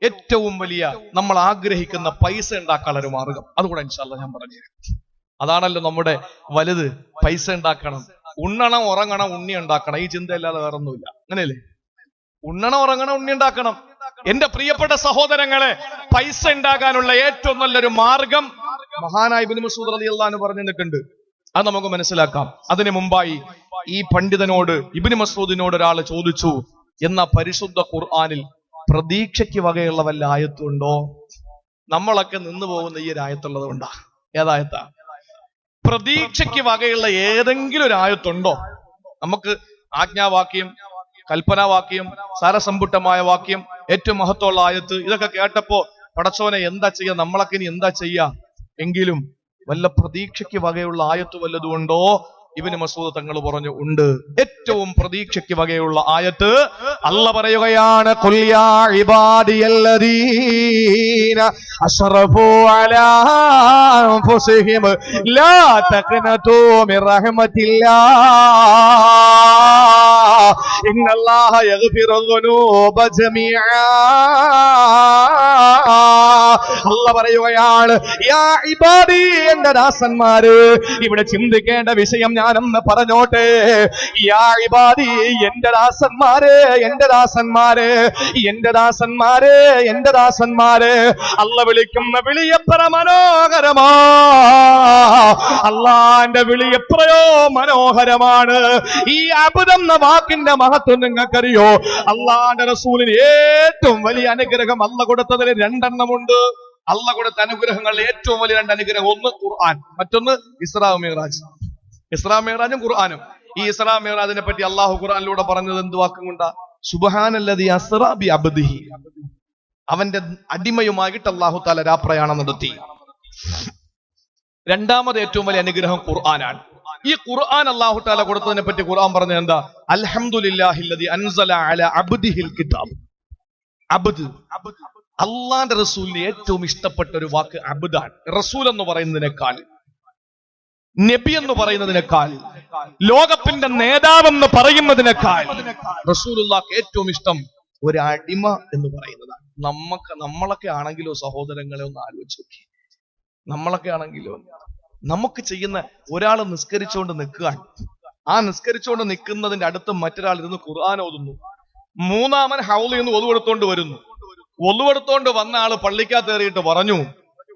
ഏറ്റവും വലിയ നമ്മൾ ആഗ്രഹിക്കുന്ന പൈസ ഉണ്ടാക്കാനുള്ള ഒരു മാർഗം അതുകൂടെ ഇൻഷാ അല്ലാഹ് ഞാൻ പറഞ്ഞു. അതാണല്ലോ നമ്മുടെ വലുത്. പൈസ ഉണ്ടാക്കണം, ഉണ്ണണം, ഉറങ്ങണം, ഉണ്ണി ഉണ്ടാക്കണം. ഈ ചിന്തയല്ലാതെ വേറെ ഒന്നുമില്ല. അങ്ങനെയല്ലേ? ഉണ്ണണം, ഉറങ്ങണം, ഉണ്ണി ഉണ്ടാക്കണം. എന്റെ പ്രിയപ്പെട്ട സഹോദരങ്ങളെ, പൈസ ഉണ്ടാക്കാനുള്ള ഏറ്റവും നല്ലൊരു മാർഗം മഹാനായ ഇബ്നു മസ്ഊദ് റളിയല്ലാഹു അൻഹു പറഞ്ഞു തന്നിട്ടുണ്ട്. അത് നമുക്ക് മനസ്സിലാക്കാം. അതിനു മുമ്പായി ഈ പണ്ഡിതനോട്, ഇബ്നു മസ്ഊദിനോട് ഒരാൾ ചോദിച്ചു, എന്ന പരിശുദ്ധ ഖുർആനിൽ പ്രതീക്ഷയ്ക്ക് വകയുള്ള വല്ല ആയത്തുണ്ടോ? നമ്മളൊക്കെ നിന്നു പോകുന്ന ഈ ഒരു ആയത്തുള്ളത് കൊണ്ടാ. ഏതായത്താ? പ്രതീക്ഷയ്ക്ക് വകയുള്ള ഏതെങ്കിലും ഒരു ആയത്തുണ്ടോ? നമുക്ക് ആജ്ഞാവാക്യം, കൽപ്പനാവാക്യം, സാരസമ്പുട്ടമായ വാക്യം, ഏറ്റവും മഹത്വമുള്ള ആയത്ത്, ഇതൊക്കെ കേട്ടപ്പോ പടച്ചോനെ എന്താ ചെയ്യാ, നമ്മളൊക്കെ ഇനി എന്താ ചെയ്യാ? എങ്കിലും വല്ല പ്രതീക്ഷയ്ക്ക് വകയുള്ള ആയത്ത് വല്ലതുകൊണ്ടോ? ഇബ്നു മസ്ഊദ് തങ്ങൾ പറഞ്ഞു, ഉണ്ട്. ഏറ്റവും പ്രതീക്ഷയ്ക്ക് വകയുള്ള ആയത്ത് അല്ലാഹ് പറയുകയാണ്, ഖുൽ യാ ഇബാദിയല്ലദീന അസ്റഫൂ അലാ അൻഫുസിഹിം ലാ തഖ്നതൂ മിർ റഹ്മത്തില്ലാഹ് ഇന്നല്ലാഹ യഗ്ഫിറു ദുനൂബ ജമീആ. അല്ലാഹ് പറയുകയാണ്, യാ ഇബാദി, എന്റെ ദാസന്മാര്. ഇവിടെ ചിന്തിക്കേണ്ട വിഷയം ഞാനൊന്ന് പറഞ്ഞോട്ടെ. യാ ഇബാദി, എന്റെ ദാസന്മാരെ, എന്റെ ദാസന്മാരെ, എന്റെ ദാസന്മാരെ, എന്റെ ദാസന്മാരെ. അല്ലാഹ് വിളിക്കുന്ന വിളി എത്ര മനോഹരമാ! അല്ലാഹുവിന്റെ വിളി എത്രയോ മനോഹരമാണ്. ഈ അബ്ദ് എന്ന വാക്കിന്റെ മഹത്വം നിങ്ങൾക്കറിയോ? അല്ലാഹുവിന്റെ റസൂലിന് ഏറ്റവും വലിയ അനുഗ്രഹം അല്ലാഹ് കൊടുത്തതിൽ രണ്ടെണ്ണമുണ്ട്. അല്ലാഹ് കൊടുത്ത അനുഗ്രഹങ്ങളിൽ ഏറ്റവും വലിയ രണ്ട് അനുഗ്രഹം, ഒന്ന് ഖുർആൻ, മറ്റൊന്ന് ഇസ്രാ മിഅ്റാജ്. ഇസ്രാ മിഅ്റാജും ഖുർആനും. ഈ ഇസ്രാ മിഅ്റാജിനെ പറ്റി അല്ലാഹു ഖുർആനിലൂടെ പറഞ്ഞത് എന്ത് വാക്കും കൊണ്ടാ? സുബ്ഹാനല്ലദീ അസ്റാ ബി അബ്ദിഹി. അവന്റെ അടിമയുമായിട്ട് അല്ലാഹു തആല രാപ്രയാണം നടത്തി. രണ്ടാമത് ഏറ്റവും വലിയ അനുഗ്രഹം ഖുർആനാണ്. ഈ ഖുർആൻ അല്ലാഹു തആല കൊടുത്തതിനെ പറ്റി ഖുർആൻ പറഞ്ഞത് എന്താ? അൽഹംദുലില്ലാഹില്ലദീ അൻസല അലാ അബ്ദിഹിൽ കിതാബ്. അബ്ദ്, അല്ലാഹുവിന്റെ റസൂലിന് ഏറ്റവും ഇഷ്ടപ്പെട്ട ഒരു വാക്ക് അബ്ദാൻ. റസൂൽ എന്ന് പറയുന്നതിനേക്കാൾ, നബി എന്ന് പറയുന്നതിനേക്കാൾ, ലോകത്തിന്റെ നേതാവെന്ന് പറയുന്നതിനേക്കാൾ റസൂലുള്ളാഹിക്ക് ഏറ്റവും ഇഷ്ടം ഒരു അടിമ എന്ന് പറയുന്നതാണ്. നമ്മളൊക്കെ ആണെങ്കിലോ സഹോദരങ്ങളെ ഒന്ന് ആലോചിച്ച് നോക്കി. നമ്മളൊക്കെ ആണെങ്കിലോ നമുക്ക് ചെയ്യുന്ന, ഒരാൾ നിസ്കരിച്ചുകൊണ്ട് നിൽക്കുകയാണ്. ആ നിസ്കരിച്ചുകൊണ്ട് നിൽക്കുന്നതിന്റെ അടുത്ത് മറ്റൊരാൾ ഇരുന്ന് ഖുർആൻ ഓതുന്നു. മൂന്നാമൻ ഹൗളിൽ നിന്ന് ഒതുവെടുത്തോണ്ട് വരുന്നു. ഒതുവെടുത്തോണ്ട് വന്ന ആള് പള്ളിക്കകത്ത് കയറിയിട്ട് പറഞ്ഞു,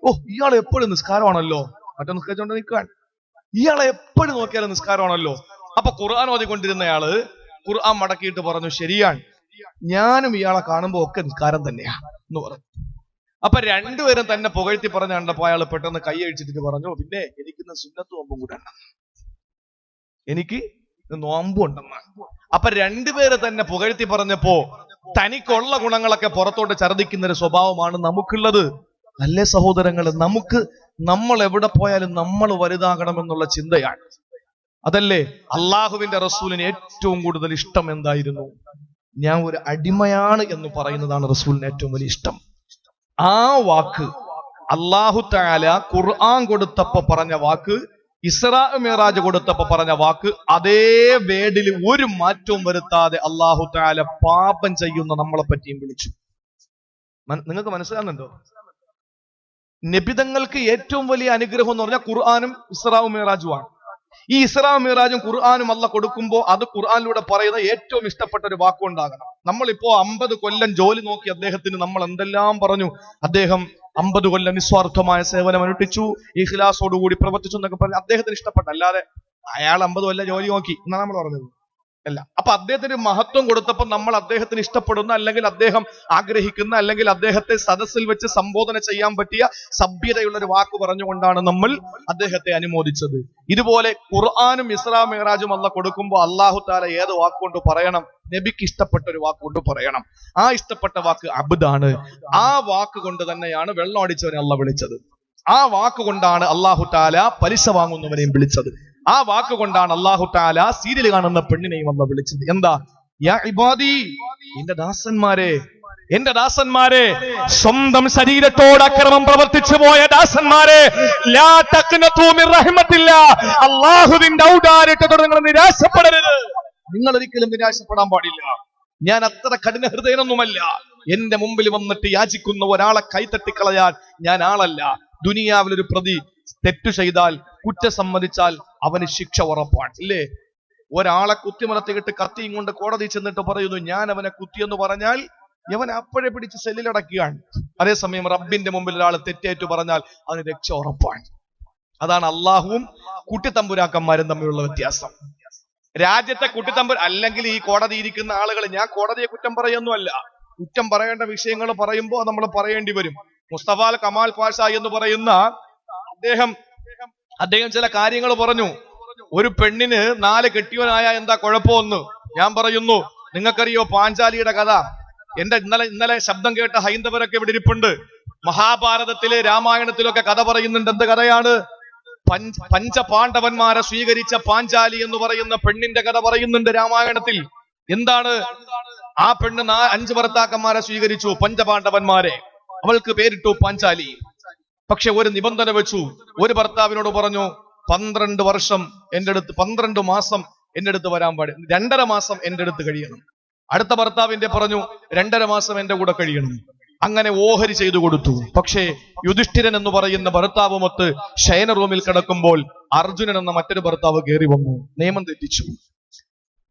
ഓ, ഇയാൾ എപ്പോഴും നിസ്കാരമാണല്ലോ. മറ്റേ നിസ്കരിച്ചോണ്ട് നിൽക്കാൻ, ഇയാളെ എപ്പോഴും നോക്കിയാലും നിസ്കാരമാണല്ലോ. അപ്പൊ ഖുർആൻ ഓതിക്കൊണ്ടിരുന്നയാള് ഖുർആൻ മടക്കിയിട്ട് പറഞ്ഞു, ശരിയാണ്, ഞാനും ഇയാളെ കാണുമ്പോ ഒക്കെ നിസ്കാരം തന്നെയാ എന്ന് പറഞ്ഞു. അപ്പൊ രണ്ടുപേരും തന്നെ പുകഴ്ത്തി പറഞ്ഞ കണ്ടപ്പോ അയാൾ പെട്ടെന്ന് കൈ അഴിച്ചിട്ട് പറഞ്ഞു, പിന്നെ എനിക്കിന്ന് സുന്നത്ത് നോമ്പും കൂടെ ഉണ്ട്, എനിക്ക് നോമ്പും ഉണ്ടെന്ന്. അപ്പൊ രണ്ടുപേരെ തന്നെ പുകഴ്ത്തി പറഞ്ഞപ്പോ തനിക്കുള്ള ഗുണങ്ങളൊക്കെ പുറത്തോട്ട് ഛർദിക്കുന്ന ഒരു സ്വഭാവമാണ് നമുക്കുള്ളത്. അല്ലേ സഹോദരങ്ങള്? നമ്മൾ എവിടെ പോയാലും നമ്മൾ വലുതാകണമെന്നുള്ള ചിന്തയാണ്. അതല്ലേ അള്ളാഹുവിന്റെ റസൂലിന് ഏറ്റവും കൂടുതൽ ഇഷ്ടം എന്തായിരുന്നു? ഞാൻ ഒരു അടിമയാണ് എന്ന് പറയുന്നതാണ് റസൂലിന് ഏറ്റവും വലിയ ഇഷ്ടം. ആ വാക്ക് അല്ലാഹു തആല ഖുർആൻ കൊടുത്തപ്പോ പറഞ്ഞ വാക്ക്, ഇസ്രാ മിഅ്റാജ് കൊടുത്തപ്പോ പറഞ്ഞ വാക്ക്, അതേ വേഡിൽ ഒരു മാറ്റവും വരുത്താതെ അല്ലാഹു തആല പാപം ചെയ്യുന്ന നമ്മളെ പറ്റിയും വിളിച്ചു. നിങ്ങൾക്ക് മനസ്സിലാകുന്നുണ്ടോ? നബിതങ്ങൾക്ക് ഏറ്റവും വലിയ അനുഗ്രഹം എന്ന് പറഞ്ഞാൽ ഖുർആനും ഇസ്രാ മിഅ്റാജുമാണ്. ഈ ഇസ്രാ മിഅ്റാജും ഖുർആനും അല്ലാഹ് കൊടുക്കുമ്പോൾ അത് ഖുർആനിലൂടെ പറയുന്ന ഏറ്റവും ഇഷ്ടപ്പെട്ട ഒരു വാക്കുണ്ടാകണം. നമ്മളിപ്പോ 50 കൊല്ലം ജോലി നോക്കി അദ്ദേഹത്തിന് നമ്മൾ എന്തെല്ലാം പറഞ്ഞു. അദ്ദേഹം 50 കൊല്ലം നിസ്വാർത്ഥമായ സേവനം അനുഷ്ഠിച്ചു, ഇഖ്ലാസോടുകൂടി പ്രവർത്തിച്ചു എന്നൊക്കെ പറഞ്ഞ് അദ്ദേഹത്തിന് ഇഷ്ടപ്പെട്ട, അല്ലാതെ അയാൾ 50 കൊല്ലം ജോലി നോക്കി എന്നാണ് നമ്മൾ പറഞ്ഞത് അല്ല. അപ്പൊ അദ്ദേഹത്തിന് മഹത്വം കൊടുത്തപ്പോൾ നമ്മൾ അദ്ദേഹത്തിന് ഇഷ്ടപ്പെടുന്ന, അല്ലെങ്കിൽ അദ്ദേഹം ആഗ്രഹിക്കുന്ന, അല്ലെങ്കിൽ അദ്ദേഹത്തെ സദസ്സിൽ വെച്ച് സംബോധന ചെയ്യാൻ പറ്റിയ സഭ്യതയുള്ള ഒരു വാക്ക് പറഞ്ഞുകൊണ്ടാണ് നമ്മൾ അദ്ദേഹത്തെ അനുമോദിച്ചത്. ഇതുപോലെ ഖുർആനും ഇസ്രാ മിഅ്റാജും അല്ലാഹ് കൊടുക്കുമ്പോൾ അല്ലാഹു തആല ഏത് വാക്കുകൊണ്ട് പറയണം? നബിക്ക് ഇഷ്ടപ്പെട്ട ഒരു വാക്കുകൊണ്ട് പറയണം. ആ ഇഷ്ടപ്പെട്ട വാക്ക് അബ്ദാണ്. ആ വാക്ക് കൊണ്ട് തന്നെയാണ് വെള്ളം അടിച്ചവനെ അല്ലാഹ് വിളിച്ചത്. ആ വാക്ക് കൊണ്ടാണ് അല്ലാഹു തആല പലിശ വാങ്ങുന്നവനെയും വിളിച്ചത്. ആ വാക്ക് കൊണ്ടാണ് അല്ലാഹു തആല സീരിയൽ കാണുന്ന പെണ്ണിനെയും അല്ലാഹ് വിളിച്ചത്. എന്താ? യാ ഇബാദി, എന്റെ ദാസന്മാരെ, എന്റെ ദാസന്മാരെ, സ്വന്തം ശരീരത്തോട് അക്രമം പ്രവർത്തിച്ചു പോയ ദാസന്മാരെ, ലാ തഖ്നതു മിർ റഹ്മത്തില്ലാഹ്, അല്ലാഹുവിന്റെ ഔദാര്യത്തോട് നിങ്ങൾ നിരാശപ്പെടരുത്. നിങ്ങൾ ഒരിക്കലും നിരാശപ്പെടാൻ പാടില്ല. ഞാൻ അത്ര കഠിന ഹൃദയനൊന്നുമല്ല. എന്റെ മുമ്പിൽ വന്നിട്ട് യാചിക്കുന്ന ഒരാളെ കൈത്തട്ടിക്കളയാൻ ഞാൻ ആളല്ല. ദുനിയാവിലൊരു പ്രതി തെറ്റു ചെയ്താൽ, കുറ്റം സമ്മതിച്ചാൽ അവന് ശിക്ഷ ഉറപ്പാണ്. ഇല്ലേ? ഒരാളെ കുത്തിമലത്തിയിട്ട് കത്തിയും കൊണ്ട് കോടതി ചെന്നിട്ട് പറയുന്നു ഞാൻ അവനെ കുത്തിയെന്ന് പറഞ്ഞാൽ അവൻ അപ്പോഴെ പിടിച്ച് സെല്ലിലടക്കുകയാണ്. അതേസമയം റബ്ബിന്റെ മുമ്പിൽ ഒരാൾ തെറ്റേറ്റു പറഞ്ഞാൽ അവന് രക്ഷ ഉറപ്പാണ്. അതാണ് അള്ളാഹുവും കുട്ടിത്തമ്പുരാക്കന്മാരും തമ്മിലുള്ള വ്യത്യാസം. രാജ്യത്തെ അല്ലെങ്കിൽ ഈ കോടതി ഇരിക്കുന്ന ആളുകൾ, ഞാൻ കോടതിയെ കുറ്റം പറയുന്നല്ല, കുറ്റം പറയേണ്ട വിഷയങ്ങൾ പറയുമ്പോൾ നമ്മൾ പറയേണ്ടി വരും. മുസ്തഫ കമാൽ പാഷ എന്ന് പറയുന്ന അദ്ദേഹം ചില കാര്യങ്ങൾ പറഞ്ഞു. ഒരു പെണ്ണിന് 4 കെട്ടിയവനായ എന്താ കുഴപ്പമൊന്ന്? ഞാൻ പറയുന്നു, നിങ്ങൾക്കറിയോ പാഞ്ചാലിയുടെ കഥ? ഇന്നലെ ശബ്ദം കേട്ട ഹൈന്ദവരൊക്കെ ഇവിടെ ഇരിപ്പുണ്ട്. മഹാഭാരതത്തിലെ രാമായണത്തിലൊക്കെ കഥ പറയുന്നുണ്ട്. എന്ത് കഥയാണ്? പഞ്ചപാണ്ഡവന്മാരെ സ്വീകരിച്ച പാഞ്ചാലി എന്ന് പറയുന്ന പെണ്ണിന്റെ കഥ പറയുന്നുണ്ട് രാമായണത്തിൽ. എന്താണ്? ആ പെണ്ണ് 5 ഭർത്താക്കന്മാരെ സ്വീകരിച്ചു, പഞ്ചപാണ്ഡവന്മാരെ. അവൾക്ക് പേരിട്ടു പാഞ്ചാലി. പക്ഷെ ഒരു നിബന്ധന വെച്ചു. ഒരു ഭർത്താവിനോട് പറഞ്ഞു 12 വർഷം എന്റെ അടുത്ത്, 12 മാസം എന്റെ അടുത്ത് വരാൻ പാടില്ല, 2.5 മാസം എന്റെ അടുത്ത് കഴിയണം. അടുത്ത ഭർത്താവിന്റെ പറഞ്ഞു 2.5 മാസം എന്റെ കൂടെ കഴിയണം. അങ്ങനെ ഓഹരി ചെയ്തു കൊടുത്തു. പക്ഷേ യുധിഷ്ഠിരൻ എന്ന് പറയുന്ന ഭർത്താവുമൊത്ത് ശയന റൂമിൽ കിടക്കുമ്പോൾ അർജുനൻ എന്ന മറ്റൊരു ഭർത്താവ് കയറി വന്നു, നിയമം തെറ്റിച്ചു.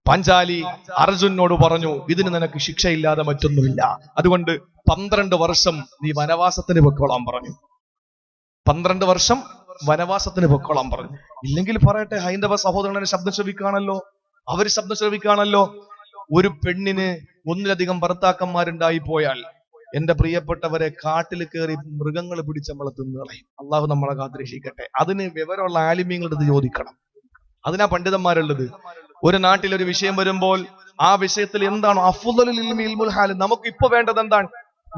പാഞ്ചാലി അർജുനോട് പറഞ്ഞു ഇതിന് നിനക്ക് ശിക്ഷയില്ലാതെ മറ്റൊന്നുമില്ല, അതുകൊണ്ട് 12 വർഷം നീ വനവാസത്തിന് പൊക്കോളാൻ പറഞ്ഞു. 12 വർഷം വനവാസത്തിന് പൊക്കോളാൻ പറഞ്ഞു. ഇല്ലെങ്കിൽ പറയട്ടെ, ഹൈന്ദവ സഹോദരനെ ശബ്ദം ശ്രവിക്കാണല്ലോ, അവര് ശബ്ദം ശ്രവിക്കാണല്ലോ. ഒരു പെണ്ണിന് 1-ലധികം ഭർത്താക്കന്മാരുണ്ടായി പോയാൽ എന്റെ പ്രിയപ്പെട്ടവരെ കാട്ടിൽ കയറി മൃഗങ്ങൾ പിടിച്ച് നമ്മളെ തിന്നുകളയും. അള്ളാഹു നമ്മളെ കാത്തിരക്ഷിക്കട്ടെ. അതിന് വിവരമുള്ള ആലിമ്യങ്ങളുടെ അടുത്ത് ചോദിക്കണം. അതിനാ പണ്ഡിതന്മാരുള്ളത്. ഒരു നാട്ടിൽ ഒരു വിഷയം വരുമ്പോൾ ആ വിഷയത്തിൽ എന്താണ് അഫ്ളലുൽ ഇൽമി ഇൽമുൽ ഹാൽ, നമുക്ക് ഇപ്പൊ വേണ്ടത് എന്താണ്?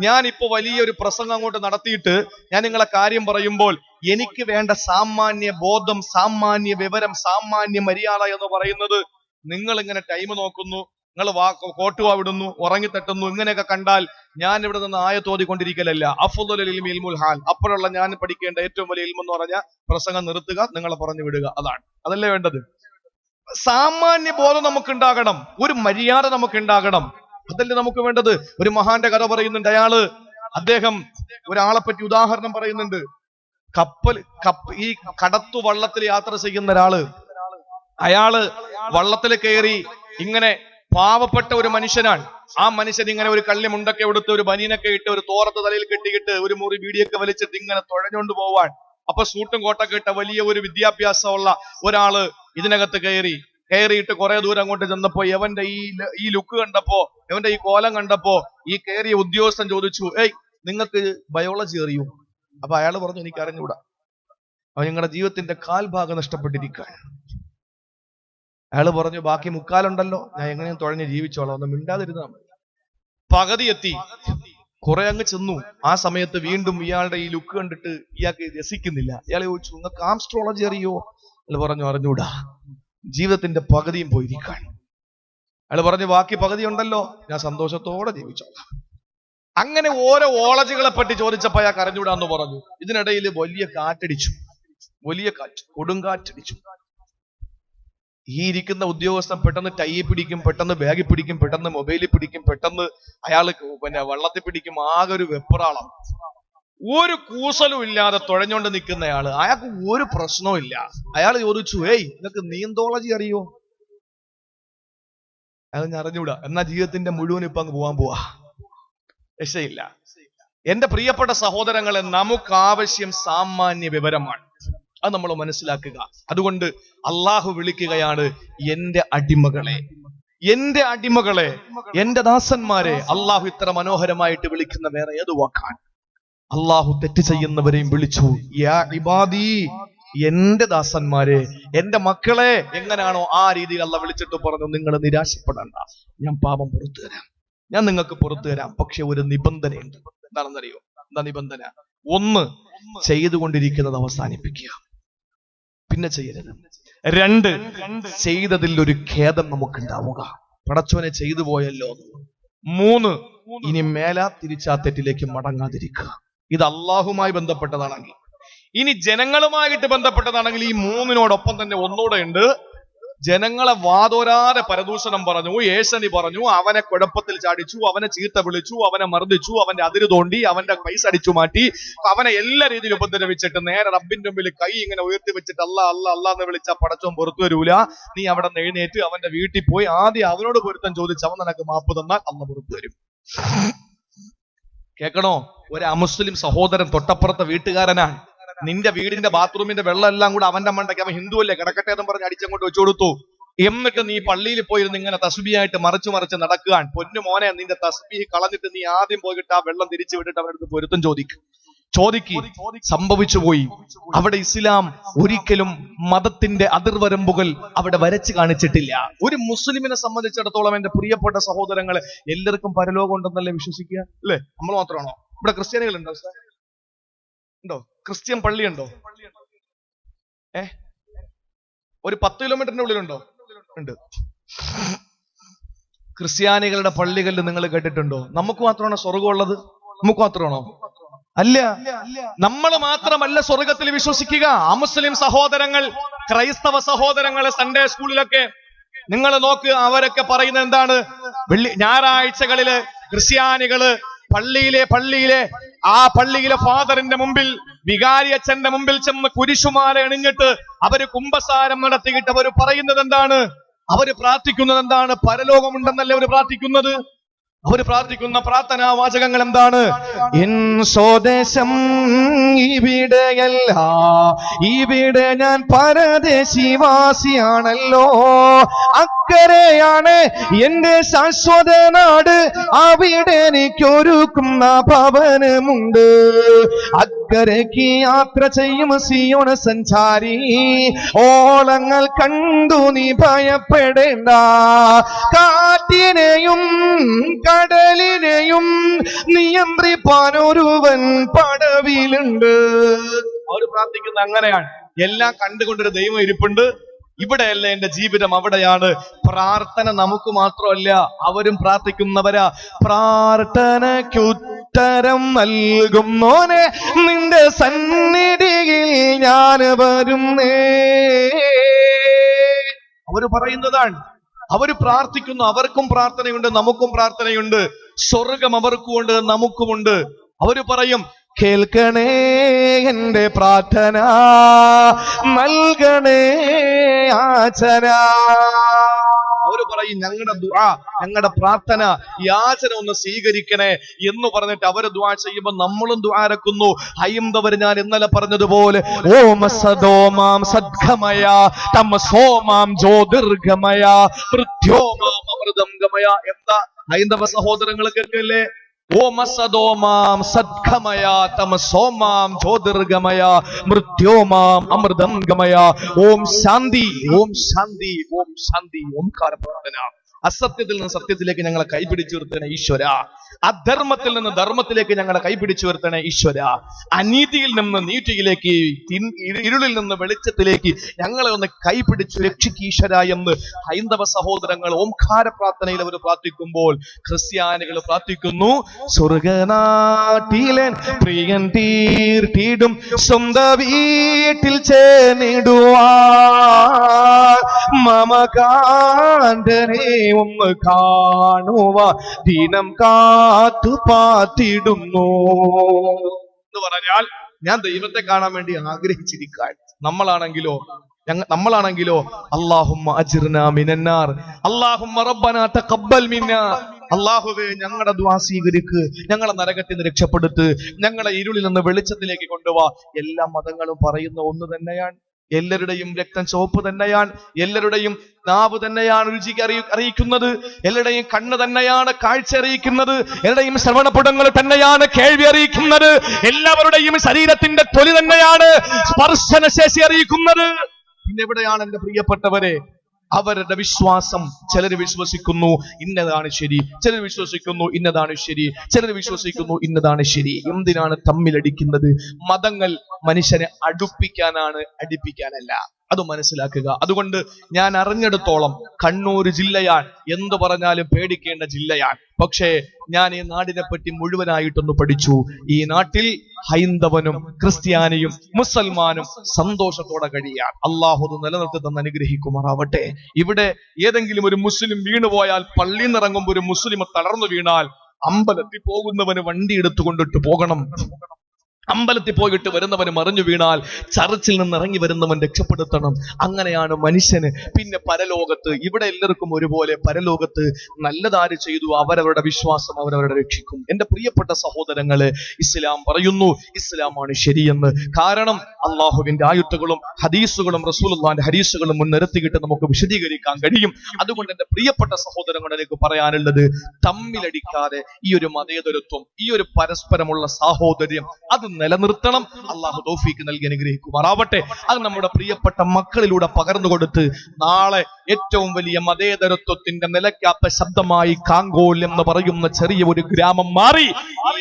ഞാനിപ്പോ വലിയൊരു പ്രസംഗം അങ്ങോട്ട് നടത്തിയിട്ട് ഞാൻ നിങ്ങളെ കാര്യം പറയുമ്പോൾ എനിക്ക് വേണ്ട സാമാന്യ ബോധം, സാമാന്യ വിവരം, സാമാന്യ മര്യാദ എന്ന് പറയുന്നത് നിങ്ങൾ ഇങ്ങനെ ടൈം നോക്കുന്നു, നിങ്ങൾ കോട്ടുവാ വിടുന്നു, ഉറങ്ങിത്തട്ടുന്നു, ഇങ്ങനെയൊക്കെ കണ്ടാൽ ഞാൻ ഇവിടെ നിന്ന് ആയത്തോതിക്കൊണ്ടിരിക്കലല്ല. അഫ്ളലുൽ ഇൽമി ഇൽമുൽ ഹാൽ, അപ്പോഴുള്ള ഞാൻ പഠിക്കേണ്ട ഏറ്റവും വലിയ ഇൽമ എന്ന് പറഞ്ഞാൽ പ്രസംഗം നിർത്തുക, നിങ്ങളെ പറഞ്ഞു വിടുക. അതല്ലേ വേണ്ടത്. സാമാന്യ ബോധം നമുക്കുണ്ടാകണം, ഒരു മര്യാദ നമുക്കുണ്ടാകണം. അതല്ലേ നമുക്ക് വേണ്ടത്. ഒരു മഹാന്റെ കഥ പറയുന്നുണ്ട്. അദ്ദേഹം ഒരാളെ പറ്റി ഉദാഹരണം പറയുന്നുണ്ട്. ഈ കടത്തു വള്ളത്തിൽ യാത്ര ചെയ്യുന്ന ഒരാള്, അയാള് വള്ളത്തിൽ കയറി, ഇങ്ങനെ പാവപ്പെട്ട ഒരു മനുഷ്യനാണ്. ആ മനുഷ്യൻ ഇങ്ങനെ ഒരു കള്ളി മുണ്ടൊക്കെ എടുത്ത്, ഒരു ബനീനൊക്കെ ഇട്ട്, ഒരു തോറത്ത് തലയിൽ കെട്ടിയിട്ട്, ഒരു മുറി ബീഡിയൊക്കെ വലിച്ചിട്ട് ഇങ്ങനെ തുഴഞ്ഞുകൊണ്ട് പോവാൻ. അപ്പൊ സൂട്ടും കോട്ടൊക്കെ ഇട്ട വലിയ ഒരു വിദ്യാഭ്യാസമുള്ള ഒരാള് ഇതിനകത്ത് കയറിയിട്ട് കുറെ ദൂരം അങ്ങോട്ട് ചെന്നപ്പോ എവന്റെ ഈ ലുക്ക് കണ്ടപ്പോ, എവന്റെ ഈ കോലം കണ്ടപ്പോ ഈ കയറിയ ഉദ്യോഗസ്ഥൻ ചോദിച്ചു, നിങ്ങൾക്ക് ബയോളജി അറിയൂ? അപ്പൊ അയാൾ പറഞ്ഞു എനിക്ക് അറിഞ്ഞൂടാ. അപ്പൊ നിങ്ങളുടെ ജീവിതത്തിന്റെ കാൽഭാഗം നഷ്ടപ്പെട്ടിരിക്കാൻ. അയാള് പറഞ്ഞു ബാക്കി 3/4 ഞാൻ എങ്ങനെയും തുഴഞ്ഞ് ജീവിച്ചോളാം, ഒന്ന് മിണ്ടാതിരുന്നാ മതി. പകുതി എത്തി, കുറെ അങ്ങ് ചെന്നു. ആ സമയത്ത് വീണ്ടും ഇയാളുടെ ഈ ലുക്ക് കണ്ടിട്ട് ഇയാൾക്ക് രസിക്കുന്നില്ല. ഇയാളെ ചോദിച്ചു നിങ്ങൾക്ക് ആസ്ട്രോളജി അറിയോ? അയാൾ പറഞ്ഞു അറിഞ്ഞൂടാ. ജീവിതത്തിന്റെ പകുതിയും പോയിരിക്കാൻ. അയാൾ പറഞ്ഞു ബാക്കി പകുതി ഉണ്ടല്ലോ, ഞാൻ സന്തോഷത്തോടെ ജീവിച്ചോളാം. അങ്ങനെ ഓരോ ഓളജികളെ പറ്റി ചോദിച്ചപ്പോ അയാൾക്ക് അറിഞ്ഞൂടാന്ന് പറഞ്ഞു. ഇതിനിടയിൽ വലിയ കാറ്റടിച്ചു, വലിയ കാറ്റ്, കൊടുങ്കാറ്റടിച്ചു. ഈ ഇരിക്കുന്ന ഉദ്യോഗസ്ഥൻ പെട്ടെന്ന് ടൈ പിടിക്കും, പെട്ടെന്ന് ബാഗിൽ പിടിക്കും, പെട്ടെന്ന് മൊബൈലിൽ പിടിക്കും, പെട്ടെന്ന് അയാള് വള്ളത്തിൽ പിടിക്കും. ആകെ ഒരു വെപ്രാളം. ഒരു കൂസലും ഇല്ലാതെ തുഴഞ്ഞുകൊണ്ട് നിൽക്കുന്നയാള്, അയാൾക്ക് ഒരു പ്രശ്നവും ഇല്ല. അയാൾ ചോദിച്ചു നിനക്ക് നീന്തോളജി അറിയോ? അയാൾ അറിഞ്ഞൂടാ. എന്നാ ജീവിതത്തിന്റെ മുഴുവൻ ഇപ്പൊ അങ്ങ് പോവാ. രക്ഷയില്ല. എന്റെ പ്രിയപ്പെട്ട സഹോദരങ്ങളെ, നമുക്ക് ആവശ്യം സാമാന്യ വിവരമാണ്. അത് നമ്മൾ മനസ്സിലാക്കുക. അതുകൊണ്ട് അള്ളാഹു വിളിക്കുകയാണ് എന്റെ അടിമകളെ, എന്റെ അടിമകളെ, എന്റെ ദാസന്മാരെ. അള്ളാഹു ഇത്ര മനോഹരമായിട്ട് വിളിക്കുന്ന വേറെ ഏത് വാക്കാണ്? അള്ളാഹു തെറ്റ് ചെയ്യുന്നവരെയും വിളിച്ചു യാ ഇബാദി, എന്റെ ദാസന്മാരെ, എന്റെ മക്കളെ. എങ്ങനെയാണോ ആ രീതിയിൽ അള്ളാഹ് വിളിച്ചിട്ട് പറഞ്ഞു നിങ്ങൾ നിരാശപ്പെടണ്ട, ഞാൻ പാപം പുറത്തു തരാം, ഞാൻ നിങ്ങൾക്ക് പുറത്തു തരാം. പക്ഷെ ഒരു നിബന്ധനയുണ്ട്. എന്താണെന്നറിയോ? എന്താ നിബന്ധന? 1, ചെയ്തുകൊണ്ടിരിക്കുന്നത് അവസാനിപ്പിക്കുക, പിന്നെ ചെയ്യരുത്. 2, ചെയ്തതിൽ ഒരു ഖേദം നമുക്കുണ്ടാവുക, പടച്ചോനെ ചെയ്തു പോയല്ലോ. 3, ഇനി മേലാ തിരിച്ചാ തെറ്റിലേക്ക് മടങ്ങാതിരിക്കുക. ഇത് അള്ളാഹുമായി ബന്ധപ്പെട്ടതാണെങ്കിൽ. ഇനി ജനങ്ങളുമായിട്ട് ബന്ധപ്പെട്ടതാണെങ്കിൽ ഈ 3നോടൊപ്പം തന്നെ ഒന്നുകൂടെ ഉണ്ട്. ജനങ്ങളെ വാതോരാതെ പരദൂഷണം പറഞ്ഞു, ഏഷണി പറഞ്ഞു, അവനെ കുഴപ്പത്തിൽ ചാടിച്ചു, അവനെ ചീത്ത വിളിച്ചു, അവനെ മർദ്ദിച്ചു, അവന്റെ അതിര് തോണ്ടി, അവന്റെ പൈസ അടിച്ചു മാറ്റി, അവനെ എല്ലാ രീതിയിലും ഉപദ്രവിച്ചിട്ട് നേരെ റബ്ബിന്റെ മുമ്പിൽ കൈ ഇങ്ങനെ ഉയർത്തി വെച്ചിട്ട് അല്ലാ അല്ലാ അല്ലാ എന്ന് വിളിച്ചാൽ പടച്ചോൻ പുറത്തു വരൂല. നീ അവിടെ നിന്ന് എഴുന്നേറ്റ് അവന്റെ വീട്ടിൽ പോയി ആദ്യം അവനോട് പൊരുത്തം ചോദിച്ച് അവൻ നിനക്ക് മാപ്പ് തന്നാൽ അന്ന് പുറത്തു വരും. കേൾക്കണോ? ഒരു അമുസ്ലിം സഹോദരൻ തൊട്ടപ്പുറത്തെ വീട്ടുകാരനാണ്. നിന്റെ വീടിന്റെ ബാത്റൂമിന്റെ വെള്ളം എല്ലാം കൂടെ അവന്റെ മണ്ടയ്ക്ക്, അവൻ ഹിന്ദു അല്ലേ, കിടക്കട്ടെ എന്ന് പറഞ്ഞ് അടിച്ചങ്ങോട്ട് വെച്ചു കൊടുത്തു. എന്നിട്ട് നീ പള്ളിയിൽ പോയിരുന്ന് ഇങ്ങനെ തസ്ബീഹായിട്ട് മറിച്ച് നടക്കുകയാണ്. പൊന്നു മോനെ, നിന്റെ തസ്ബീഹ് കളഞ്ഞിട്ട് നീ ആദ്യം പോയിട്ട് ആ വെള്ളം തിരിച്ചു വിട്ടിട്ട് അവരുടെ അടുത്ത് പൊരുത്തം ചോദിക്ക്. സംഭവിച്ചു പോയി. അവിടെ ഇസ്ലാം ഒരിക്കലും മതത്തിന്റെ അതിർവരമ്പുകൾ അവിടെ വരച്ചു കാണിച്ചിട്ടില്ല. ഒരു മുസ്ലിമിനെ സംബന്ധിച്ചിടത്തോളം, എന്റെ പ്രിയപ്പെട്ട സഹോദരങ്ങളെ, എല്ലാവർക്കും പരലോകം ഉണ്ടെന്നല്ലേ വിശ്വസിക്കുക, അല്ലേ? നമ്മൾ മാത്രമാണോ? ഇവിടെ ക്രിസ്ത്യാനികളുണ്ടോ? ഉണ്ടോ? ക്രിസ്ത്യൻ പള്ളിയുണ്ടോ? ഒരു 10 കിലോമീറ്ററിന്റെ ഉള്ളിലുണ്ടോ? ഉണ്ട്. ക്രിസ്ത്യാനികളുടെ പള്ളികളിൽ നിങ്ങൾ കേട്ടിട്ടുണ്ടോ? നമുക്ക് മാത്രമാണോ സ്വർഗമുള്ളത്? നമുക്ക് മാത്രമാണോ? അല്ല. നമ്മൾ മാത്രമല്ല സ്വർഗത്തിൽ വിശ്വസിക്കുക. അമുസ്ലിം സഹോദരങ്ങൾ, ക്രൈസ്തവ സഹോദരങ്ങളെ സൺഡേ സ്കൂളിലൊക്കെ നിങ്ങൾ നോക്കുക, അവരൊക്കെ പറയുന്നത് എന്താണ്? ഞായറാഴ്ചകളില് ക്രിസ്ത്യാനികള് പള്ളിയിലെ ഫാദറിന്റെ മുമ്പിൽ, വികാരി അച്ഛന്റെ മുമ്പിൽ ചെന്ന് കുരിശുമാല അണിഞ്ഞിട്ട് അവര് കുമ്പസാരം നടത്തിയിട്ട് അവർ പറയുന്നത് എന്താണ്? അവര് പ്രാർത്ഥിക്കുന്നത് എന്താണ്? പരലോകമുണ്ടെന്നല്ലേ അവര് പ്രാർത്ഥിക്കുന്നത്. അവർ പ്രാർത്ഥിക്കുന്ന പ്രാർത്ഥനാ വാചകങ്ങൾ എന്താണ്? എൻ സ്വദേശം ഇവിടെയല്ല, ഇവിടെ ഞാൻ പരദേശിവാസിയാണല്ലോ, അക്കരെയാണ് എന്റെ ശാശ്വത നാട്, അവിടെ എനിക്കൊരുക്കുന്ന ഭവനമുണ്ട്. അക്കരയ്ക്ക് യാത്ര ചെയ്യും സിയോൻ സഞ്ചാരി, ഓളങ്ങൾ കണ്ടു നീ ഭയപ്പെടേണ്ട, കാറ്റിനെയും കടലിനെയും നിയന്ത്രിപ്പാൻ ഒരുവൻ പടവിലുണ്ട്. അവർ പ്രാർത്ഥിക്കുന്നത് അങ്ങനെയാണ്. എല്ലാം കണ്ടുകൊണ്ടൊരു ദൈവം ഇരിപ്പുണ്ട്. ഇവിടെയല്ല എന്റെ ജീവിതം, അവിടെയാണ്. പ്രാർത്ഥന നമുക്ക് മാത്രമല്ല, അവരും പ്രാർത്ഥിക്കുന്നവരാ. പ്രാർത്ഥനയ്ക്കുത്തരം നൽകുന്നോനെ, നിന്റെ സന്നിധിയിൽ ഞാൻ വരുന്നേ. അവര് പറയുന്നതാണ്. അവര് പ്രാർത്ഥിക്കുന്നു. അവർക്കും പ്രാർത്ഥനയുണ്ട്, നമുക്കും പ്രാർത്ഥനയുണ്ട്. സ്വർഗം അവർക്കും ഉണ്ട്, നമുക്കുമുണ്ട്. അവര് പറയും, കേൾക്കണേ എന്റെ പ്രാർത്ഥന, നൽകണേ യാചന. അവര് പറയും, ഞങ്ങളുടെ ദുആ, ഞങ്ങളുടെ പ്രാർത്ഥന, യാചന ഒന്ന് സ്വീകരിക്കണേ എന്ന് പറഞ്ഞിട്ട് അവര് ദുആ ചെയ്യുമ്പോൾ നമ്മളും ദുആ ഇറക്കുന്നു. ഹൈന്ദവർ ഞാൻ ഇന്നലെ പറഞ്ഞതുപോലെ, ഓം സദോമാം സദ്ഗമയ തമസോമാം ജ്യോതിർഗമയ മൃത്യോമാം അമൃതം ഗമയ. എന്താ ഹൈന്ദവ സഹോദരങ്ങൾ കേൾക്കല്ലേ? ഓം സദോമാം സദ്ഗമയ തമസോമാം ജ്യോതിർഗമയ മൃത്യോമാം അമൃതം ഗമയ. ഓം ശാന്തി, ഓം ശാന്തി, ഓം ശാന്തി. ഓംകാര പ്രാർത്ഥന. അസത്യത്തിൽ നിന്ന് സത്യത്തിലേക്ക് ഞങ്ങളെ കൈപിടിച്ചു നിർത്തണേ ഈശ്വര. അധർമ്മത്തിൽ നിന്ന് ധർമ്മത്തിലേക്ക് ഞങ്ങളെ കൈപിടിച്ചു നിർത്തണേ ഈശ്വര. അനീതിയിൽ നിന്ന് നീതിയിലേക്ക്, ഇരുളിൽ നിന്ന് വെളിച്ചത്തിലേക്ക് ഞങ്ങളെ ഒന്ന് കൈപിടിച്ചു രക്ഷിക്കുക ഈശ്വര എന്ന് ഹൈന്ദവ സഹോദരങ്ങൾ ഓംകാര പ്രാർത്ഥനയിൽ അവർ പ്രാർത്ഥിക്കുമ്പോൾ, ക്രിസ്ത്യാനികൾ പ്രാർത്ഥിക്കുന്നു, സ്വർഗനാട്ടിലെ പ്രിയൻ തീർത്തിടും സ്വന്തം വീട്ടിൽ ചേർന്നിടുവാൻ മമകാന്തനെ ഒന്ന് കാണുക ദിനം കാത്തു പാത്തിടുന്നു എന്ന് പറഞ്ഞാൽ, ഞാൻ ദൈവത്തെ കാണാൻ വേണ്ടി ആഗ്രഹിച്ചിരിക്കാൻ. നമ്മളാണെങ്കിലോ അല്ലാഹുമ്മ അജ്ർനാ മിനന്നാർ, അല്ലാഹുമ്മ റബ്ബനാ തഖബ്ബൽ മിന്നാ. അല്ലാഹുവേ, ഞങ്ങളുടെ ദുആ സ്വീകരിക്ക്, ഞങ്ങളെ നരകത്തിൽ നിന്ന് രക്ഷപ്പെടുത്ത്, ഞങ്ങളെ ഇരുളിൽ നിന്ന് വെളിച്ചത്തിലേക്ക് കൊണ്ടുവാ. എല്ലാ മതങ്ങളും പറയുന്ന ഒന്ന് തന്നെയാണ്. എല്ലാവരുടെയും രക്തം ചുവപ്പ് തന്നെയാണ്. എല്ലാവരുടെയും നാവ് തന്നെയാണ് രുചിക്ക് അറിയിക്കുന്നത്. എല്ലാവരുടെയും കണ്ണ് തന്നെയാണ് കാഴ്ച അറിയിക്കുന്നത്. എല്ലാവരുടെയും ശ്രവണപുടങ്ങൾ തന്നെയാണ് കേൾവി അറിയിക്കുന്നത്. എല്ലാവരുടെയും ശരീരത്തിന്റെ തൊലി തന്നെയാണ് സ്പർശനശേഷി അറിയിക്കുന്നത്. പിന്നെ എവിടെയാണ് എന്റെ പ്രിയപ്പെട്ടവരെ അവരുടെ വിശ്വാസം? ചിലർ വിശ്വസിക്കുന്നു ഇന്നതാണ് ശരി, ചിലർ വിശ്വസിക്കുന്നു ഇന്നതാണ് ശരി, ചിലർ വിശ്വസിക്കുന്നു ഇന്നതാണ് ശരി. എന്തിനാണ് തമ്മിലടിക്കുന്നത്? മതങ്ങൾ മനുഷ്യനെ അടുപ്പിക്കാനാണ്, അടിപ്പിക്കാനല്ല. അത് മനസ്സിലാക്കുക. അതുകൊണ്ട് ഞാൻ അറിഞ്ഞെടുത്തോളം കണ്ണൂർ ജില്ലയാണ്, എന്തു പറഞ്ഞാലും പേടിക്കേണ്ട ജില്ലയാണ്. പക്ഷേ ഞാൻ ഈ നാടിനെ പറ്റി മുഴുവനായിട്ടൊന്ന് പഠിച്ചു. ഈ നാട്ടിൽ ഹൈന്ദവനും ക്രിസ്ത്യാനിയും മുസൽമാനും സന്തോഷത്തോടെ കഴിയാൻ അള്ളാഹു നിലനിർത്തി തന്ന് അനുഗ്രഹിക്കുമാറാവട്ടെ. ഇവിടെ ഏതെങ്കിലും ഒരു മുസ്ലിം വീണുപോയാൽ, പള്ളിയിൽ നിന്ന് ഇറങ്ങുമ്പോൾ ഒരു മുസ്ലിം തളർന്നു വീണാൽ, അമ്പലത്തിൽ പോകുന്നവന് വണ്ടി എടുത്തുകൊണ്ടിട്ട് പോകണം. അമ്പലത്തിൽ പോയിട്ട് വരുന്നവന് മറിഞ്ഞു വീണാൽ ചർച്ചിൽ നിന്ന് ഇറങ്ങി വരുന്നവൻ രക്ഷപ്പെടുത്തണം. അങ്ങനെയാണ് മനുഷ്യന്. പിന്നെ പരലോകത്ത് ഇവിടെ എല്ലാവർക്കും ഒരുപോലെ, പരലോകത്ത് നല്ലതാര് ചെയ്തു അവരവരുടെ വിശ്വാസം അവരവരുടെ രക്ഷിക്കും. എന്റെ പ്രിയപ്പെട്ട സഹോദരങ്ങളെ, ഇസ്ലാം പറയുന്നു ഇസ്ലാമാണ് ശരിയെന്ന്. കാരണം അള്ളാഹുവിന്റെ ആയത്തുകളും ഹദീസുകളും റസൂലുള്ളാഹിന്റെ ഹദീസുകളും മുൻനിർത്തിയിട്ട് നമുക്ക് വിശദീകരിക്കാൻ കഴിയും. അതുകൊണ്ട് എന്റെ പ്രിയപ്പെട്ട സഹോദരങ്ങളിലേക്ക് പറയാനുള്ളത്, തമ്മിലടിക്കാതെ ഈ ഒരു മതേതരത്വം, ഈ ഒരു പരസ്പരമുള്ള സാഹോദര്യം അത് നിലനിർത്തണം. അള്ളാഹു തൗഫീക്ക് നൽകി അനുഗ്രഹിക്കുമാറാവട്ടെ. അത് നമ്മുടെ പ്രിയപ്പെട്ട മക്കളിലൂടെ പകർന്നു കൊടുത്ത് നാളെ ഏറ്റവും വലിയ മതേതരത്വത്തിന്റെ നിലയ്ക്കാത്ത ശബ്ദമായി കാങ്കോൽ എന്ന് പറയുന്ന ചെറിയ ഒരു ഗ്രാമം മാറി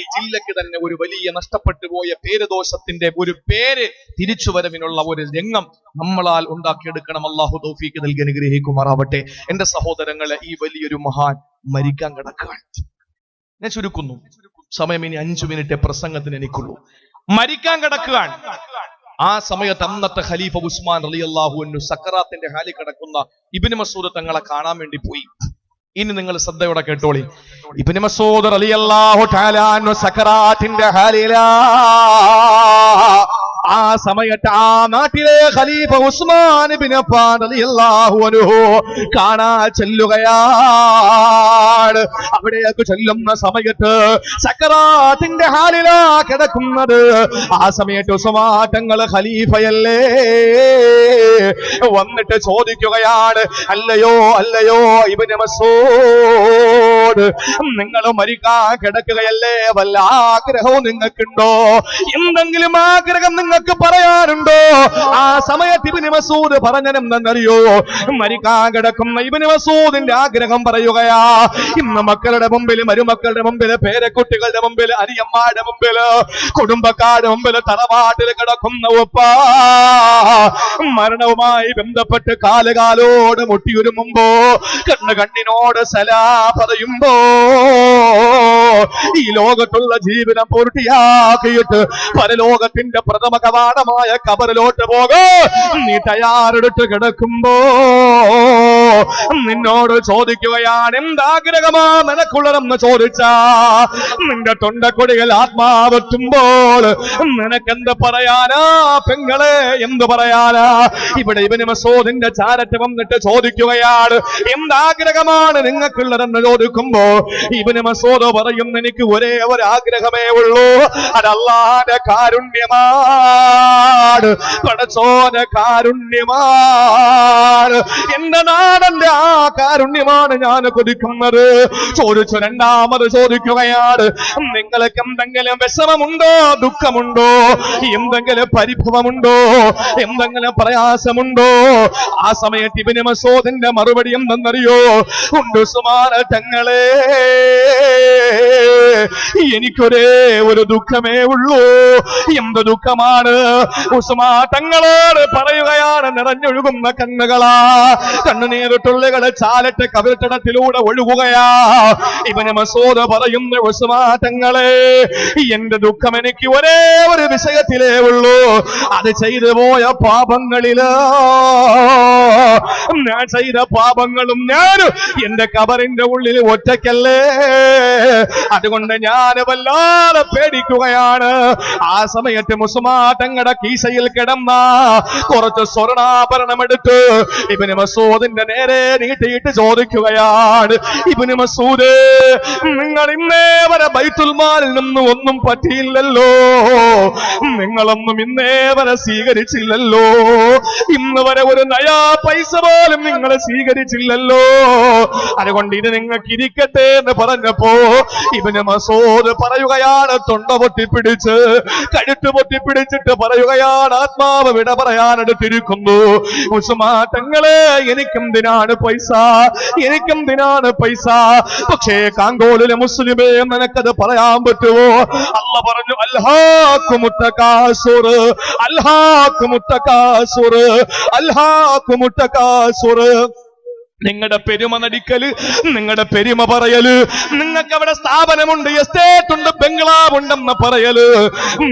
ഈ ജില്ലയ്ക്ക് തന്നെ ഒരു വലിയ നഷ്ടപ്പെട്ടു പോയ പേരുദോഷത്തിന്റെ ഒരു പേര് തിരിച്ചുവരവിനുള്ള ഒരു രംഗം നമ്മളാൽ ഉണ്ടാക്കിയെടുക്കണം. അള്ളാഹു തൗഫീക്ക് നൽകി അനുഗ്രഹിക്കുമാറാവട്ടെ. എന്റെ സഹോദരങ്ങളെ, ഈ വലിയൊരു മഹാൻ മരിക്കാൻ കിടക്കുകയാണ്. ഞാൻ ചുരുക്കുന്നു, സമയം ഇനി 5 മിനിറ്റ് പ്രസംഗത്തിന് എനിക്കുള്ളൂ. മരിക്കാൻ കിടക്കുകയാണ്. ആ സമയത്ത് അന്നത്തെ ഖലീഫ ഉസ്മാൻ റളിയല്ലാഹു അൻഹു സക്കറാത്തിന്റെ ഹാലിൽ കിടക്കുന്ന ഇബ്നു മസ്ഊദ് തങ്ങളെ കാണാൻ വേണ്ടി പോയി. ഇനി നിങ്ങൾ ശ്രദ്ധയോടെ കേട്ടോളി. ഇബ്നു മസ്ഊദ് റളിയല്ലാഹു തആല അൻഹു സക്കറാത്തിന്റെ ഹാലിലാ. ആ സമയത്ത് ആ നാട്ടിലെ ഖലീഫ ഉസ്മാൻ ഇബ്നു അഫ്ഫാൻ റളിയല്ലാഹു അൻഹു കാണാൻ ചെല്ലുകയാണ്. അവിടേക്ക് ചെല്ലുന്ന സമയത്ത് സക്കറാത്തിന്റെ ഹാലിലാ കിടക്കുന്നത്. ആ സമയത്ത് ഉസ്മാൻ തങ്ങൾ ഖലീഫയല്ലേ വന്നിട്ട് ചോദിക്കുകയാണ്, അല്ലയോ അല്ലയോ ഇബ്നു മസ്ഊദ്, നിങ്ങൾ മരിക്കാൻ കിടക്കുകയല്ലേ, വല്ല ആഗ്രഹവും നിങ്ങൾക്കുണ്ടോ? എന്തെങ്കിലും ആഗ്രഹം നിങ്ങൾക്ക് പറയാനുണ്ടോ? ആ സമയത്ത് ഇബ്നു മസ്ഊദ് പറഞ്ഞതെന്നറിയോ? മരിക്കാൻ കിടക്കുന്ന ഇബ്നു മസ്ഊദിന്റെ ആഗ്രഹം പറയുകയാ, ഇന്ന് മക്കളുടെ മുമ്പിൽ, മരുമക്കളുടെ മുമ്പിൽ, പേരക്കുട്ടികളുടെ മുമ്പിൽ, അരിയന്മാരുടെ മുമ്പിൽ, കുടുംബക്കാരുടെ മുമ്പിൽ, തറവാട്ടിൽ കിടക്കുന്ന ഉപ്പാ മരണവുമായി ബന്ധപ്പെട്ട് കാലുകാലോട് മുട്ടിയുരുമുമ്പോ, കണ്ണിനോട് സലാ പറയുമ്പോ, ഈ ലോകത്തുള്ള ജീവിതം പൂർത്തിയാക്കിയിട്ട് പരലോകത്തിന്റെ പ്രഥമ കവാടമായ ഖബറിലോട്ട് പോകോ നീ തയ്യാറെടുത്ത് കിടക്കുമ്പോ നിന്നോട് ചോദിക്കുകയാണ്, എന്താഗ്രഹമാ നിനക്കുള്ളതെന്ന് ചോദിച്ചാ നിന്റെ തൊണ്ടക്കൊടികൾ ആത്മാവെത്തുമ്പോൾ നിനക്കെന്ത് പറയാനാ പെങ്ങളെ, എന്ത് പറയാനാ? ഇവിടെ ഇബ്നു മസ്ഊദിന്റെ ചാരത്ത് വന്നിട്ട് ചോദിക്കുകയാണ്, എന്താഗ്രഹമാണ് നിങ്ങൾക്കുള്ളതെന്ന് ചോദിക്കുമ്പോ ഇബ്നു മസ്ഊദ് പറയും, എനിക്ക് ഒരേ ഒരു ആഗ്രഹമേ ഉള്ളൂ, അത് അല്ലാഹുവിന്റെ കാരുണ്യമാണ്, പടച്ചോന്റെ കാരുണ്യമാണ്, എന്റെ നാടന്റെ ആ കാരുണ്യമാണ് ഞാൻ കൊതിക്കുന്നത്. ചോദിച്ചു രണ്ടാമത് ചോദിക്കുകയാണ്, നിങ്ങൾക്ക് എന്തെങ്കിലും വിഷമമുണ്ടോ, ദുഃഖമുണ്ടോ, എന്തെങ്കിലും പരിഭവമുണ്ടോ, എന്തെങ്കിലും പ്രയാസമുണ്ടോ? ആ സമയത്ത് ഇബ്നു മസ്ഊദിന്റെ മറുപടി എന്തെന്നറിയോ? ഉണ്ട് ഉസ്മാൻ തങ്ങളെ, എനിക്കൊരേ ഒരു ദുഃഖമേ ഉള്ളൂ. എന്ത് ദുഃഖമാണ്? ഉസ്മാൻ തങ്ങളോട് പറയുകയാണ്, നിറഞ്ഞൊഴുകുന്ന കണ്ണുകളാ, കണ്ണുനീരുട്ടുള്ളികളെ ചാലറ്റ് കവിൾത്തടത്തിലൂടെ ഒഴുകുകയാ. ഇബ്നു മസ്ഊദ് പറയുന്നു, ഉസ്മാൻ തങ്ങളെ, എന്റെ ദുഃഖം എനിക്ക് ഒരേ ഒരു വിഷയത്തിലേ ഉള്ളൂ, അത് ചെയ്തു പോയ പാപങ്ങളില്, ഞാൻ ചെയ്ത പാപങ്ങളും ഞാൻ എന്റെ കബറിന്റെ ഉള്ളിൽ ഒറ്റയ്ക്കല്ലേ, അതുകൊണ്ട് ഞാൻ വല്ലാതെ പേടിക്കുകയാണ്. ആ സമയത്ത് ഉസ്മാൻ തങ്ങളുടെ കീശയിൽ കിടന്ന കുറച്ച് സ്വർണ്ണാഭരണം എടുത്ത് ഇബ്നു മസ്ഊദിന്റെ നേരെ നീട്ടിയിട്ട് ചോദിക്കുകയാണ്, ഇബ്നു മസ്ഊദ്, നിങ്ങൾ ഇന്നേ വരെ ബൈത്തുൽ മാലിൽ നിന്നും ഒന്നും പറ്റിയില്ലല്ലോ, നിങ്ങളൊന്നും ഇന്നേ വരെ സ്വീകരിച്ചില്ലല്ലോ, ഇന്ന് വരെ ഒരു നയാ പൈസ പോലും നിങ്ങൾ സ്വീകരിച്ചില്ലല്ലോ, അതുകൊണ്ട് ഇത് നിങ്ങൾക്ക് ഇരിക്കട്ടെ എന്ന് പറഞ്ഞപ്പോ ഇബ്നു മസ്ഊദ് പറയുകയാണ്, തൊണ്ട പൊട്ടിപ്പിടിച്ച് കഴുത്ത് പൊട്ടിപ്പിടിച്ചിട്ട് പറയുകയാണ്, ആത്മാവ് വിട പറയാനെടുത്തിരിക്കുന്നു, ഉസ്മാൻ തങ്ങളെ, എനിക്കെന്തിനാ എനിക്കെന്തിനാണ് പൈസ, എനിക്കെന്തിനാണ് പൈസ? പക്ഷേ കാങ്കോളിലെ മുസ്ലിമേ, നിനക്കത് പറയാൻ പറ്റുമോ? അല്ലാഹു പറഞ്ഞു, അൽഹാകുമുത്തകാസുർ, അൽഹാകുമുത്തകാസുർ, അൽഹാകുമുത്തകാസുർ. നിങ്ങളുടെ പെരുമ നടിക്കല്, നിങ്ങളുടെ പെരുമ പറയല്, നിങ്ങൾക്ക് അവിടെ സ്ഥാപനമുണ്ട്, എസ്റ്റേറ്റ് ഉണ്ട്, ബംഗ്ലാവ് ഉണ്ടെന്ന് പറയല്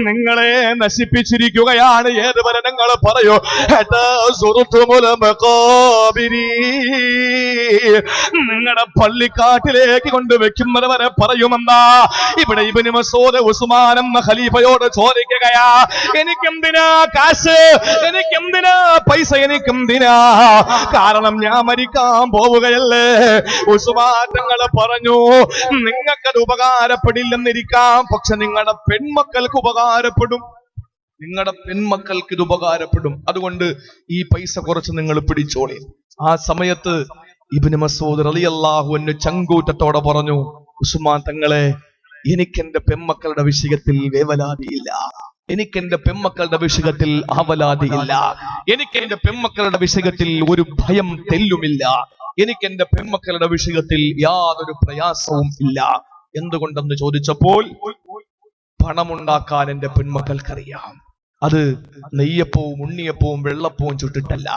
നിങ്ങളെ നശിപ്പിച്ചിരിക്കുകയാണ്. ഏതുവരെ നിങ്ങൾ പറയൂ, നിങ്ങളുടെ പള്ളിക്കാട്ടിലേക്ക് കൊണ്ടുവെക്കുന്നത് വരെ പറയുമെന്നാ ഇവിടെ ഇബ്നു മസ്ഊദ് ഉസ്മാൻ എന്ന ഖലീഫയോട് ചോദിക്കുകയാ, എനിക്കെന്തിനാ കാശ്, എനിക്കെന്തിനാ പൈസ, എനിക്കെന്തിനാ? കാരണം ഞാൻ മരിക്കാൻ പോവുകയല്ലേ. ഉസ്മാൻ തങ്ങൾ പറഞ്ഞു, നിങ്ങൾക്കത് ഉപകാരപ്പെടില്ലെന്നിരിക്കാം, പക്ഷെ നിങ്ങളുടെ പെൺമക്കൾക്ക് ഉപകാരപ്പെടും, നിങ്ങളുടെ പെൺമക്കൾക്ക് ഇത് ഉപകാരപ്പെടും. അതുകൊണ്ട് ഈ പൈസ കുറച്ച് നിങ്ങൾ പിടിച്ചോളി. ആ സമയത്ത് ഇബ്നു മസ്ഊദ് റളിയല്ലാഹു അൻഹു ചങ്കൂറ്റത്തോടെ പറഞ്ഞു, ഉസ്മാൻ തങ്ങളെ, എനിക്കെന്റെ പെൺമക്കളുടെ വിഷയത്തിൽ വേവലാതിയില്ല, എനിക്കെന്റെ പെൺമക്കളുടെ വിഷയത്തിൽ ആവലാതിയില്ല, എനിക്കെന്റെ പെൺമക്കളുടെ വിഷയത്തിൽ ഒരു ഭയം തെല്ലുമില്ല, എനിക്കെന്റെ പെൺമക്കളുടെ വിഷയത്തിൽ യാതൊരു പ്രയാസവും ഇല്ല. എന്തുകൊണ്ടെന്ന് ചോദിച്ചപ്പോൾ, പണമുണ്ടാക്കാൻ എന്റെ പെൺമക്കൾക്കറിയാം. അത് നെയ്യപ്പവും ഉണ്ണിയപ്പവും വെള്ളപ്പവും ചുട്ടിട്ടല്ല,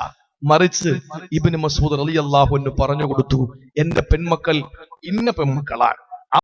മറിച്ച് ഇബ്നു മസ്ഊദ് റളിയല്ലാഹു അൻഹു പറഞ്ഞു കൊടുത്തു, എന്റെ പെൺമക്കൾ ഇന്ന പെൺമക്കളാണ്,